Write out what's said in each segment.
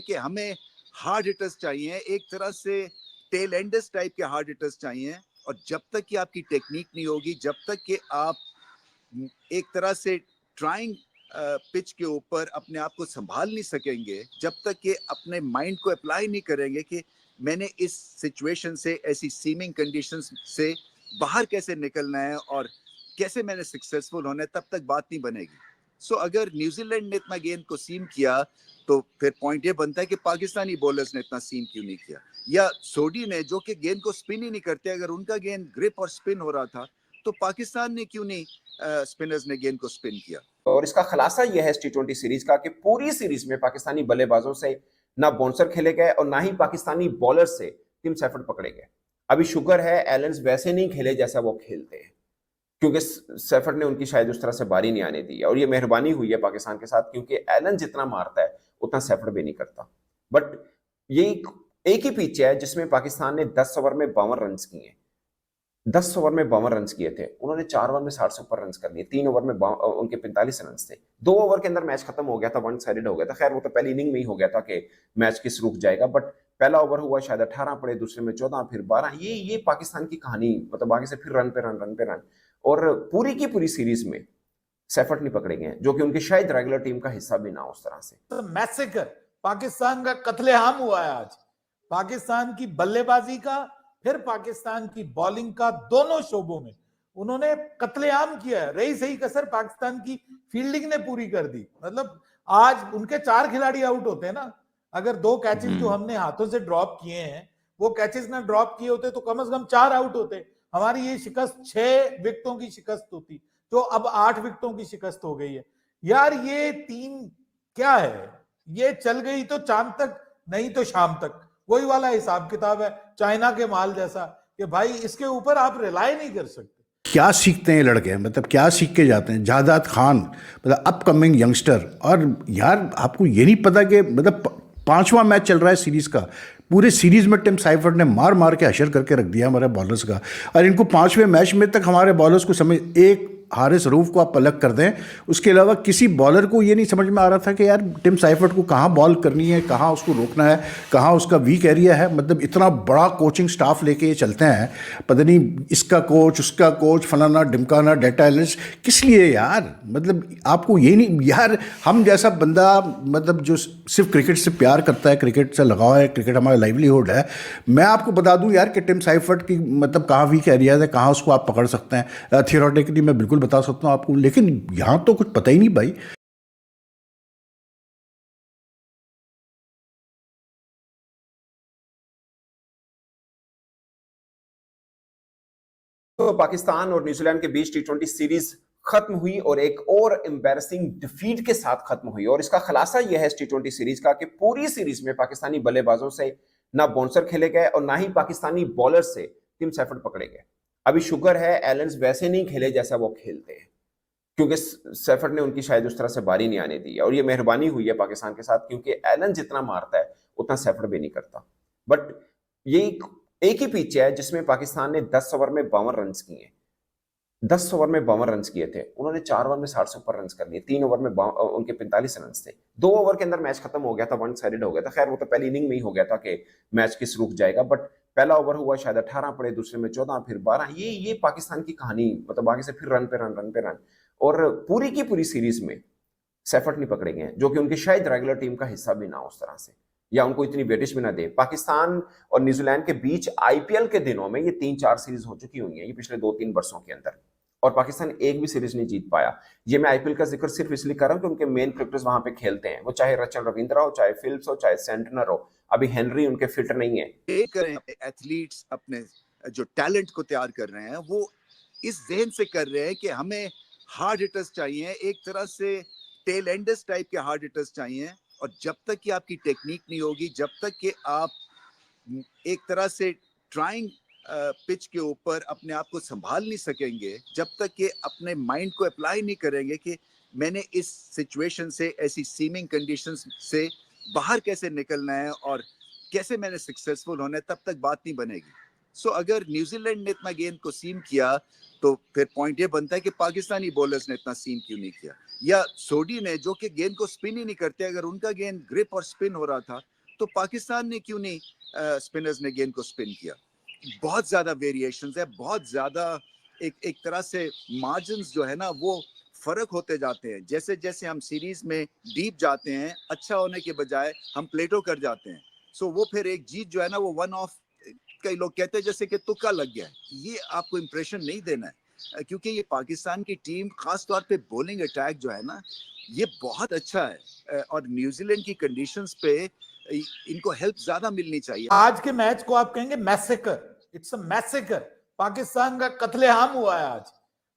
कि हमें hard hitters चाहिए, एक तरह से टेल एंडर्स टाइप के हार्ड हिटर्स चाहिए। और जब तक कि आपकी टेक्निक नहीं होगी, जब तक कि आप एक तरह से ट्राइंग पिच के ऊपर अपने आप को संभाल नहीं सकेंगे, जब तक कि अपने माइंड को अप्लाई नहीं करेंगे कि मैंने इस सिचुएशन से, ऐसी सीमिंग कंडीशंस से बाहर कैसे निकलना है और कैसे मैंने सक्सेसफुल होना है, तब तक बात नहीं बनेगी। सो अगर न्यूजीलैंड ने इतना गेंद को सीम किया, तो फिर पॉइंट ये बनता है कि पाकिस्तानी बॉलर्स ने इतना सीम क्यों नहीं किया, या सोडी ने, जो कि गेंद को स्पिन ही नहीं करते, अगर उनका गेंद ग्रिप और स्पिन हो रहा था, तो पाकिस्तान ने क्यों नहीं स्पिनर्स ने गेंद को स्पिन किया। और इसका खुलासा यह है इस टी20 सीरीज का कि पूरी सीरीज में पाकिस्तानी बल्लेबाजों से ना बाउंसर खेले गए और ना ही पाकिस्तानी बॉलर से टिम सैफर्ड पकड़े गए। अभी शुगर है एलन्स वैसे नहीं खेले जैसा वो खेलते हैं, क्योंकि सैफर्ड ने उनकी शायद उस तरह से बारी नहीं आने दी है, और ये मेहरबानी हुई है पाकिस्तान के साथ, क्योंकि एलन जितना मारता है उतना सैफर्ड भी नहीं करता। बट ये एक ही पिच है जिसमें पाकिस्तान ने 10 ओवर में 52 रन किए। 10 ओवर में 52 रन किए थे उन्होंने, 4 ओवर में 60 से ऊपर रन कर लिए, 3 ओवर में उनके 45 रन थे। 2 ओवर के अंदर मैच खत्म हो गया था, वन साइडेड हो गया था। खैर वो तो पहली इनिंग में ही हो गया था कि मैच किस रुक जाएगा, बट पहला ओवर हुआ शायद 18 पड़े, दूसरे में 14, फिर 12। ये पाकिस्तान की कहानी, मतलब आगे से फिर रन पे रन, रन पे रन, और पूरी की पूरी सीरीज में सैफर्ड नहीं पकड़े गए, जो कि उनकी शायद रेगुलर टीम का हिस्सा भी ना उस तरह से। तो मैसेकर, पाकिस्तान का कत्लेआम हुआ है आज, पाकिस्तान की बल्लेबाजी का, फिर पाकिस्तान की बॉलिंग का, दोनों शोबों में उन्होंने कत्लेआम किया है। रही सही कसर पाकिस्तान की फील्डिंग ने पूरी कर दी। मतलब आज उनके 4 खिलाड़ी आउट होते हैं ना, अगर 2 कैचेस जो हमने हाथों से ड्रॉप किए हैं वो कैचेस ना ड्रॉप किए होते तो कम से कम 4 आउट होते। हमारी ये शिकस्त 6 विकेटों की शिकस्त होती, तो अब 8 विकेटों की शिकस्त हो गई है। यार ये टीम क्या है, ये चल गई तो चांद तक, नहीं तो शाम तक, वही वाला हिसाब किताब है, चाइना के माल जैसा, कि भाई इसके ऊपर आप रिलाई नहीं कर सकते। क्या सीखते हैं लड़के, मतलब क्या सीख के जाते हैं। जादाद खान मतलब अपकमिंग यंगस्टर, और यार आपको ये नहीं पता कि मतलब 5वां मैच चल रहा है सीरीज का, पूरे सीरीज में टिम सैफर्ड ने मार मार के हशर करके रख दिया हमारे बॉलर्स का। और इनको 5वें मैच में तक हमारे बॉलर्स को समझ, एक हारिस रऊफ को आप अलग कर दें, उसके अलावा किसी बॉलर को ये नहीं समझ में आ रहा था कि यार टिम सैफर्ड को कहाँ बॉल करनी है, कहाँ उसको रोकना है, कहाँ उसका वीक एरिया है। मतलब इतना बड़ा कोचिंग स्टाफ लेके ये चलते हैं, पता नहीं इसका कोच, उसका कोच, फलाना ढिमकाना, डेटा एनालिस्ट, किस लिए यार। मतलब आपको ये नहीं यार, हम जैसा बंदा मतलब जो सिर्फ क्रिकेट से प्यार करता है, क्रिकेट से लगाव है, क्रिकेट हमारा लाइवलीहुड है, मैं आपको बता दूं यार कि टिम सैफर्ड की मतलब कहाँ वीक एरियाज है, कहाँ उसको आप पकड़ सकते हैं। थियोरेटिकली मैं बिल्कुल बता सकता हूँ आपको, लेकिन यहां तो कुछ पता ही नहीं भाई। तो पाकिस्तान और न्यूजीलैंड के बीच टी20 सीरीज खत्म हुई और एक और एम्बैरसिंग डिफीट के साथ खत्म हुई। और इसका खुलासा यह है इस टी20 सीरीज का कि पूरी सीरीज में पाकिस्तानी बल्लेबाजों से ना बाउंसर खेले गए और ना ही पाकिस्तानी बॉलर से टिम सैफर्ड पकड़े गए। अभी शुगर है एलन्स वैसे नहीं खेले जैसा वो खेलते हैं, क्योंकि सैफर्ड ने उनकी शायद उस तरह से बारी नहीं आने दी है, और ये मेहरबानी हुई है पाकिस्तान के साथ, क्योंकि एलन जितना मारता है उतना सैफर्ड भी नहीं करता। बट ये एक ही पिच है जिसमें पाकिस्तान ने 10 ओवर में 52 रन किए। 10 ओवर में 52 रन किए थे उन्होंने, 4 ओवर में 60 से ऊपर रन कर लिए, 3 ओवर में उनके 45 रन थे। 2 ओवर के अंदर मैच खत्म हो गया था, वन साइडेड हो गया था। खैर वो तो पहली इनिंग में ही हो गया था कि मैच किस रुक जाएगा, बट पहला ओवर हुआ शायद 18 पड़े, दूसरे में 14, फिर 12। ये पाकिस्तान की कहानी, मतलब आगे से फिर रन पे रन, रन पे रन, और पूरी की पूरी सीरीज में सैफर्ड नहीं पकड़े गए, जो कि उनकी शायद रेगुलर टीम का हिस्सा भी ना उस तरह से, या उनको इतनी वेटेज भी ना दे। पाकिस्तान और न्यूजीलैंड के बीच आईपीएल के दिनों में ये 3-4 सीरीज हो चुकी हुई है, ये पिछले 2-3 वर्षों के अंदर, और पाकिस्तान एक भी सीरीज नहीं जीत पाया। ये मैं आईपीएल का जिक्र सिर्फ इसलिए कर रहा हूं कि उनके मेन क्रिकेटर्स वहां पे खेलते हैं, वो चाहे रचल रविंद्रा हो, चाहे फिल्प्स हो, चाहे सेंटनर हो। अभी हेनरी उनके फिट नहीं है। एथलीट्स अपने जो टैलेंट को तैयार कर रहे हैं, वो इस जहन से कर रहे हैं कि हमें हार्ड हिटर्स चाहिए, एक तरह से टेल एंडर्स टाइप के हार्ड हिटर्स चाहिए। और जब तक कि आपकी टेक्निक नहीं होगी, जब तक कि आप एक तरह से ट्राइंग पिच के ऊपर अपने आप को संभाल नहीं सकेंगे, जब तक कि अपने माइंड को अप्लाई नहीं करेंगे कि मैंने इस सिचुएशन से, ऐसी सीमिंग कंडीशंस से बाहर कैसे निकलना है और कैसे मैंने सक्सेसफुल होना है, तब तक बात नहीं बनेगी। सो अगर न्यूजीलैंड ने इतना गेंद को सीम किया, तो फिर पॉइंट ये बनता है कि पाकिस्तानी बॉलर्स ने इतना सीम क्यों नहीं किया, या सोडी ने, जो कि गेंद को स्पिन ही नहीं करते, अगर उनका गेंद ग्रिप और स्पिन हो रहा था, तो पाकिस्तान ने क्यों नहीं स्पिनर्स ने गेंद को स्पिन किया? बहुत ज्यादा वेरिएशंस है, बहुत ज्यादा एक तरह से मार्जिन्स जो है ना वो फर्क होते जाते हैं। जैसे जैसे हम सीरीज में डीप जाते हैं, अच्छा होने के बजाय हम प्लेटो कर जाते हैं। सो वो फिर एक जीत जो है ना वो वन ऑफ, कई लोग कहते हैं जैसे कि तुक्का लग गया है। ये आपको इंप्रेशन नहीं देना है, क्योंकि ये पाकिस्तान की टीम खास तौर पे बॉलिंग अटैक जो है ना ये बहुत अच्छा है, और न्यूजीलैंड की कंडीशंस पे इनको हेल्प ज्यादा मिलनी चाहिए। आज के मैच को आप कहेंगे massacre, it's a massacre. Pakistan का कत्लेआम हुआ है आज।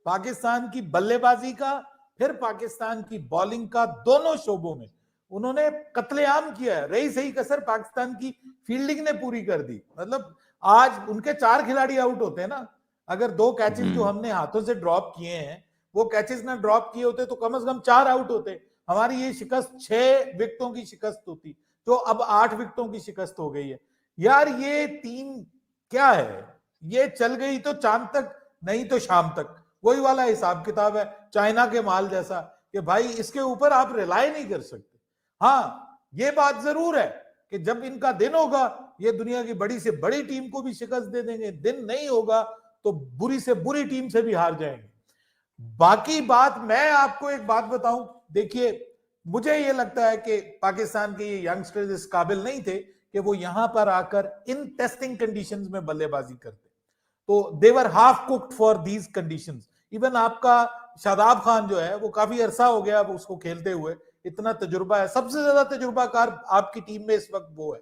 पाकिस्तान की बल्लेबाजी का, फिर पाकिस्तान की बॉलिंग का, दोनों शोबों में उन्होंने कत्लेआम किया है। रही सही कसर पाकिस्तान की फील्डिंग ने पूरी कर दी। मतलब आज उनके 4 खिलाड़ी आउट होते हैं ना, अगर 2 कैचेस जो हमने हाथों से ड्रॉप किए हैं वो कैचेस ना ड्रॉप किए होते तो कम से कम 4 आउट होते। हमारी ये शिकस्त 6 विकेटों की शिकस्त होती, तो अब 8 विकेटों की शिकस्त हो गई है। यार ये टीम क्या है, ये चल गई तो चांद तक, नहीं तो शाम तक। वही वाला हिसाब किताब है चाइना के माल जैसा कि भाई इसके ऊपर आप रिलाय नहीं कर सकते। हाँ ये बात जरूर है कि जब इनका दिन होगा ये दुनिया की बड़ी से बड़ी टीम को भी शिकस्त दे देंगे, दिन नहीं होगा तो बुरी से बुरी टीम से भी हार जाएंगे। बाकी बात मैं आपको एक बात बताऊं, देखिए मुझे ये लगता है कि पाकिस्तान के ये यंगस्टर्स इस काबिल नहीं थे कि वो यहां पर आकर इन टेस्टिंग कंडीशंस में बल्लेबाजी करते। तो they were half cooked for these conditions. Even आपका शादाब खान जो है वो काफी अरसा हो गया अब उसको खेलते हुए, इतना तजुर्बा है, सबसे ज्यादा तजुर्बाकार आपकी टीम में इस वक्त वो है,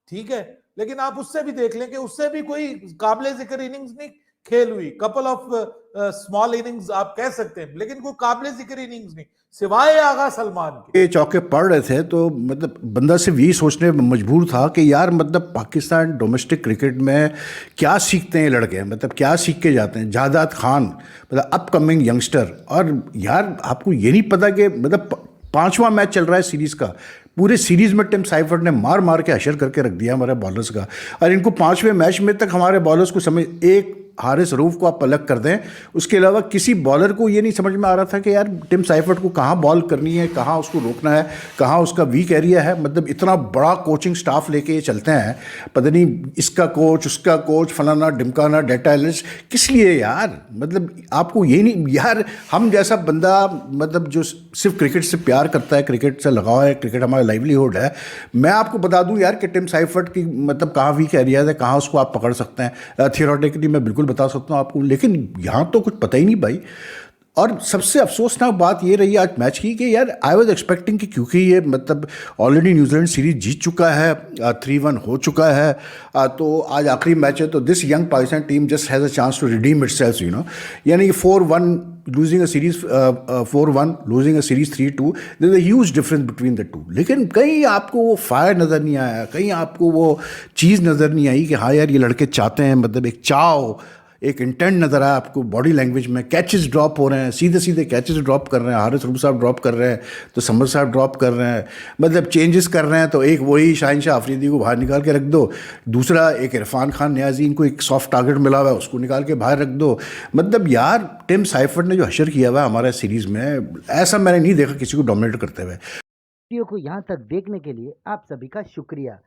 ठीक है। लेकिन आप उससे भी देख लें कि उससे भी कोई काबिल जिक्र इनिंग्स नहीं खेल हुई। कपल ऑफ स्मॉल इनिंग्स आप कह सकते हैं, लेकिन कोई काबिल जिक्र इनिंग्स नहीं सिवाय आगा सलमान के। ये चौके पड़ रहे थे तो मतलब बंदा सिर्फ यही सोचने में मजबूर था कि यार मतलब पाकिस्तान डोमेस्टिक क्रिकेट में क्या सीखते हैं ये लड़के, मतलब क्या सीख के जाते हैं। जादाद खान मतलब अपकमिंग यंगस्टर, और यार आपको ये नहीं पता कि मतलब 5वां मैच चल रहा है सीरीज़ का, पूरे सीरीज़ में टिम साइफर्ट ने मार मार के हशर करके रख दिया हमारे बॉलर्स का। और इनको 5वें मैच में तक हमारे बॉलर्स को समझ, एक हारिस रऊफ को आप अलग कर दें, उसके अलावा किसी बॉलर को ये नहीं समझ में आ रहा था कि यार टिम साइफर्ट को कहाँ बॉल करनी है, कहाँ उसको रोकना है, कहाँ उसका वीक एरिया है। मतलब इतना बड़ा कोचिंग स्टाफ लेके ये चलते हैं, पता नहीं इसका कोच उसका कोच फलाना ढिमकाना डेटा एनालिस्ट, किस लिए यार। मतलब आपको ये नहीं यार, हम जैसा बंदा मतलब जो सिर्फ क्रिकेट से प्यार करता है, क्रिकेट से लगाव है, क्रिकेट हमारा लाइवलीहुड है, मैं आपको बता दूं यार कि टिम साइफर्ट की मतलब कहाँ वीक एरियाज है, कहाँ उसको आप पकड़ सकते हैं। थियोरेटिकली मैं बिल्कुल बता सकता हूँ आपको, लेकिन यहाँ तो कुछ पता ही नहीं भाई। और सबसे अफसोसनाक बात ये रही आज मैच की कि यार आई वाज एक्सपेक्टिंग कि क्योंकि ये मतलब ऑलरेडी न्यूजीलैंड सीरीज जीत चुका है, 3-1 हो चुका है, तो आज आखिरी मैच है, तो this young Pakistan team just has a chance to redeem itself, you know. यानी 4-1 losing a series 4-1 losing a series 3-2, there's a huge difference between the two। लेकिन कहीं आपको वो फायर नज़र नहीं आया, कहीं आपको वो चीज़ नज़र नहीं आई कि हाँ यार ये लड़के चाहते हैं, मतलब एक चाव, एक इंटेंट नज़र आया आपको बॉडी लैंग्वेज में। कैचेस ड्रॉप हो रहे हैं, सीधे सीधे कैचेस ड्रॉप कर रहे हैं, हारिस रऊफ साहब ड्रॉप कर रहे हैं तो समर साहब ड्रॉप कर रहे हैं, मतलब चेंजेस कर रहे हैं। तो एक वही शाहिन शाह अफरीदी को बाहर निकाल के रख दो, दूसरा एक इरफान खान न्याजी, इनको एक सॉफ्ट टारगेट मिला हुआ है उसको निकाल के बाहर रख दो। मतलब यार टिम साइफर्ट ने जो हशर किया हुआ है हमारे सीरीज़ में, ऐसा मैंने नहीं देखा किसी को डोमिनेट करते हुए। वीडियो को यहाँ तक देखने के लिए आप सभी का शुक्रिया।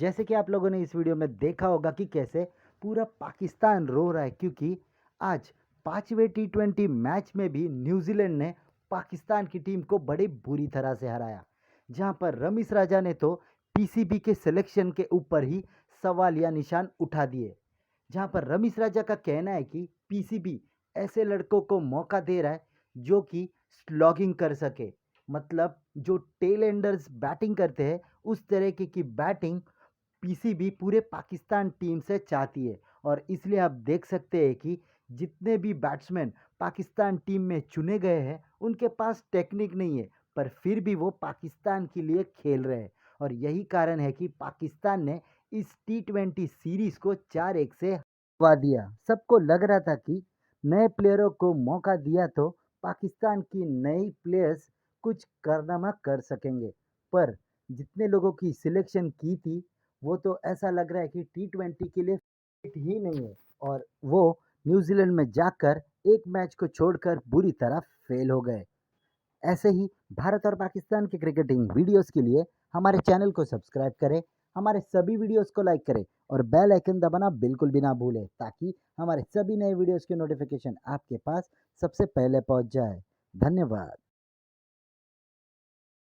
जैसे कि आप लोगों ने इस वीडियो में देखा होगा कि कैसे पूरा पाकिस्तान रो रहा है, क्योंकि आज 5वें T20 मैच में भी न्यूजीलैंड ने पाकिस्तान की टीम को बड़ी बुरी तरह से हराया, जहां पर रमीज राजा ने तो पीसीबी के सिलेक्शन के ऊपर ही सवालिया निशान उठा दिए, जहां पर रमीज राजा का कहना है कि पीसीबी ऐसे लड़कों को मौका दे रहा है जो कि स्लॉगिंग कर सके, मतलब जो टेल एंडर्स बैटिंग करते हैं उस तरह की बैटिंग पीसीबी पूरे पाकिस्तान टीम से चाहती है। और इसलिए आप देख सकते हैं कि जितने भी बैट्समैन पाकिस्तान टीम में चुने गए हैं उनके पास टेक्निक नहीं है, पर फिर भी वो पाकिस्तान के लिए खेल रहे हैं। और यही कारण है कि पाकिस्तान ने इस T20 सीरीज को 4-1 से हरा दिया। सबको लग रहा था कि नए प्लेयरों को मौका दिया तो पाकिस्तान की नई प्लेयर्स कुछ कारनामा कर सकेंगे, पर जितने लोगों की सिलेक्शन की थी वो तो ऐसा लग रहा है कि T20 के लिए फिट ही नहीं है, और वो न्यूजीलैंड में जाकर एक मैच को छोड़कर बुरी तरह फेल हो गए। ऐसे ही भारत और पाकिस्तान के क्रिकेटिंग वीडियोस के लिए हमारे चैनल को सब्सक्राइब करें, हमारे सभी वीडियोस को लाइक करें और बेल आइकन दबाना बिल्कुल भी ना भूलें, ताकि हमारे सभी नए वीडियोस की नोटिफिकेशन आपके पास सबसे पहले पहुंच जाए। धन्यवाद।